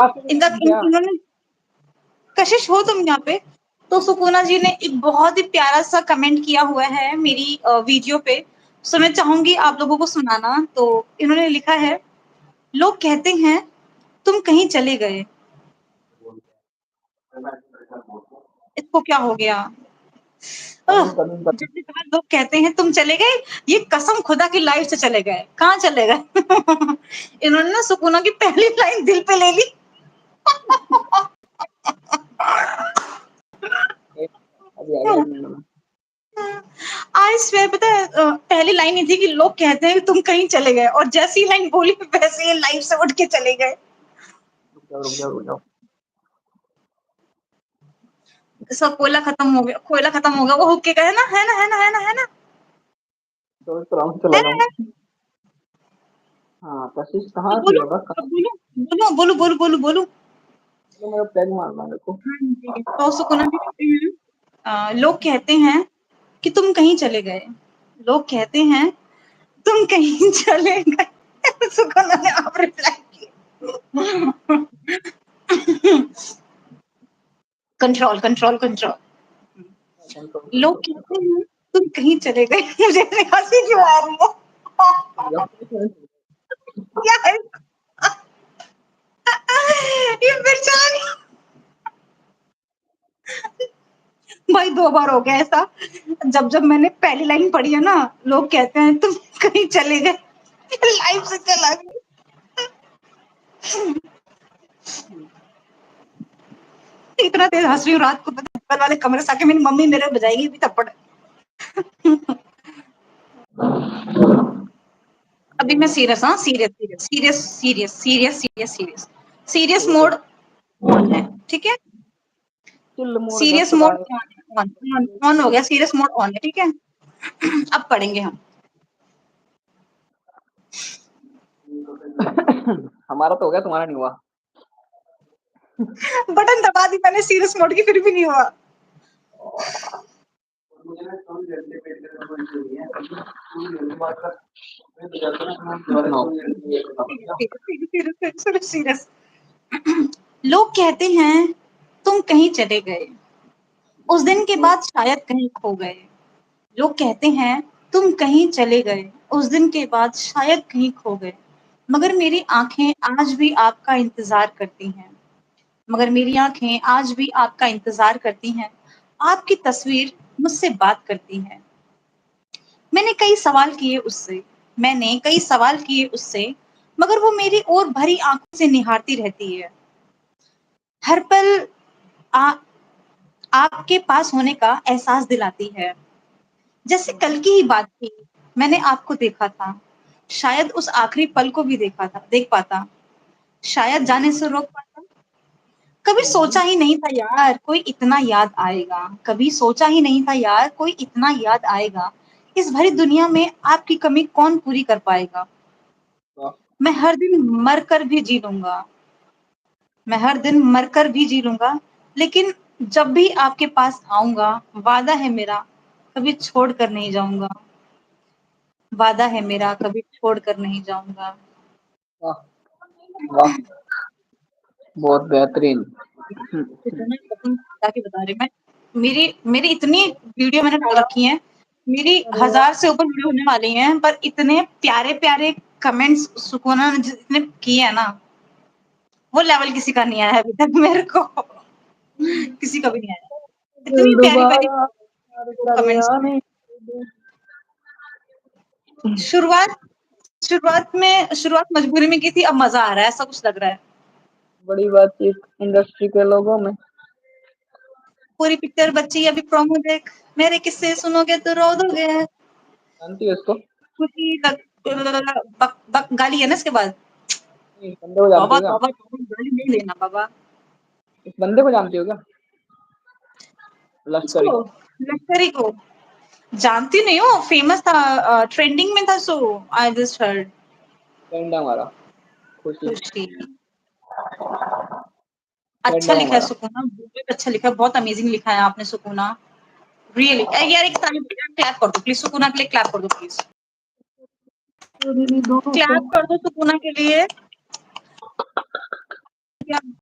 इनका क्या इन्होंने कशिश हो तुम यहाँ पे। तो सुकुना जी ने एक बहुत ही प्यारा सा कमेंट किया हुआ है मेरी वीडियो पे, सो मैं चाहूंगी आप लोगों को सुनाना। तो इन्होंने लिखा है, लोग कहते हैं तुम कहीं चले गए। इसको क्या हो गया? जैसे कहा लोग कहते हैं तुम चले गए, ये कसम खुदा की लाइफ से चले गए, कहाँ चले गए? इन्होंने ना सुकुना की पहली लाइन दिल पे ले ली। अभी आएगा 1 मिनट में। आई स्वेयर, पता है पहली लाइन ये थी कि लोग कहते हैं कि तुम कहीं चले गए, और जैसी लाइन बोली वैसे ये लाइफ से उठ के चले गए। रुक जाओ। सब कोयला खत्म हो गया, कोयला खत्म हो गया, वो हुक्के का है ना, है ना, है ना, है ना, है ना, तो चला है रहा ना, हूँ। हाँ, कशिश कहाँ अब थी बोलो, बाबा, अब कहाँ? बोलो, बोलो, बोलो, बोलो, बोलो, बोलो। तो मेरा टैग मारना मेरे को। हाँ जी, तो सुकुना जी कहते हैं, लोग कहते हैं कि तुम कहीं चले गए, लोग कहते हैं तुम कहीं चले गए। सुकुना ने आप रिप्लाई किया। Control, control, control. लोग कहते हैं तुम कहीं चले गए। मुझे हंसी क्यों आ रही है? क्या है? ये बेचारी, भाई 2 बार हो गया ऐसा। जब मैंने पहली लाइन पढ़ी है ना, लोग कहते हैं तुम कहीं चले गए, लाइफ से चला गया। इतना तेज हंस रही हूँ रात को, बगल वाले कमरे से आके मेरी मम्मी मेरे बजाएगी भी थप्पड़। अभी मैं सीरियस, हाँ serious, serious, serious, serious, serious, serious, serious, serious mode on है, ठीक है? चिल मोड का सीरियस मोड चलाए। ऑन, ऑन, ऑन हो गया, सीरियस मोड ऑन है, ठीक है? अब पढ़ेंगे हम। हमारा तो हो गया, तुम्हारा नहीं हुआ। बटन दबा दी मैंने सीरियस मोड की, फिर भी नहीं हुआ। Serious, serious. लोग कहते हैं तुम कहीं चले गए, उस दिन के बाद शायद कहीं खो गए। लोग कहते हैं तुम कहीं चले गए, उस दिन के बाद शायद कहीं खो गए, मगर मेरी आंखें आज भी आपका इंतजार करती हैं, मगर मेरी आंखें आज भी आपका इंतजार करती हैं, आपकी तस्वीर मुझसे बात करती है। मैंने कई सवाल किए उससे, मैंने कई सवाल किए उससे, मगर वो मेरी ओर भरी आंखों से निहारती रहती है। हर पल आ, आपके पास होने का एहसास दिलाती है, जैसे कल की ही बात थी। मैंने आपको देखा था, शायद उस आखिरी पल को भी देख पाता, शायद जाने से रोक पाता। कभी सोचा ही नहीं था यार कोई इतना याद आएगा, कभी सोचा ही नहीं था यार कोई इतना याद आएगा। इस भरी दुनिया में आपकी कमी कौन पूरी कर पाएगा? मैं हर दिन मर कर भी जी लूंगा, मैं हर दिन मर कर भी जी लूंगा, लेकिन जब भी आपके पास आऊंगा, वादा है मेरा कभी छोड़ कर नहीं जाऊंगा, वादा है मेरा कभी छोड़ कर नहीं जाऊंगा। वाह वाह, बहुत बेहतरीन। इतना कसम खुदा की बता रही मैं, मेरी मेरी इतनी वीडियो मैंने डाल रखी है, मेरी अरे वाह, 1000 से ऊपर वीडियो होने वाली हैं, पर इतने प्यारे प्यारे कमेंट्स सुकुना ने जितने किए हैं ना, वो लेवल किसी का नहीं आया है अभी तक मेरे को, किसी का भी नहीं आया। दिल इतनी प्यारी प्यारी दोबारा प्यार करे कमेंट्स। आने। शुरुआत शुरुआत मजबूरी में की थी, अब मजा आ रहा है, ऐसा कुछ लग रहा है। बड़ी बातचीत इंडस्ट्री के लोगों में। पूरी पिक्चर बच्ची अभी प्रोमो देख, मेरे किस्से सुनोगे तो रो दोगे। जानती हो इसको? खुशी गाली है ना इसके बाद। इस बंदे को जानती बाबा हो क्या? बाबा गाली नहीं देना बाबा। इस बंदे को जानती हो क्या? लश्करी। इसको लश्करी को जानती नहीं हूँ, फेमस था, ट्रेंडिंग में था, सो आई जस्ट हर्ड। फ्रेंड है हमारा, खुशी। खुशी, फ्रेंड अच्छा है लिखा है हमारा। सुकुना, बहुत अच्छा लिखा है, बहुत अमेजिंग लिखा है आपने सुकुना, रियली। यार एक क्लैप कर दो प्लीज, सुकुना के लिए क्लैप कर दो प्लीज, दीदी दोनों क्लैप कर दो सुकुना के लिए। क्या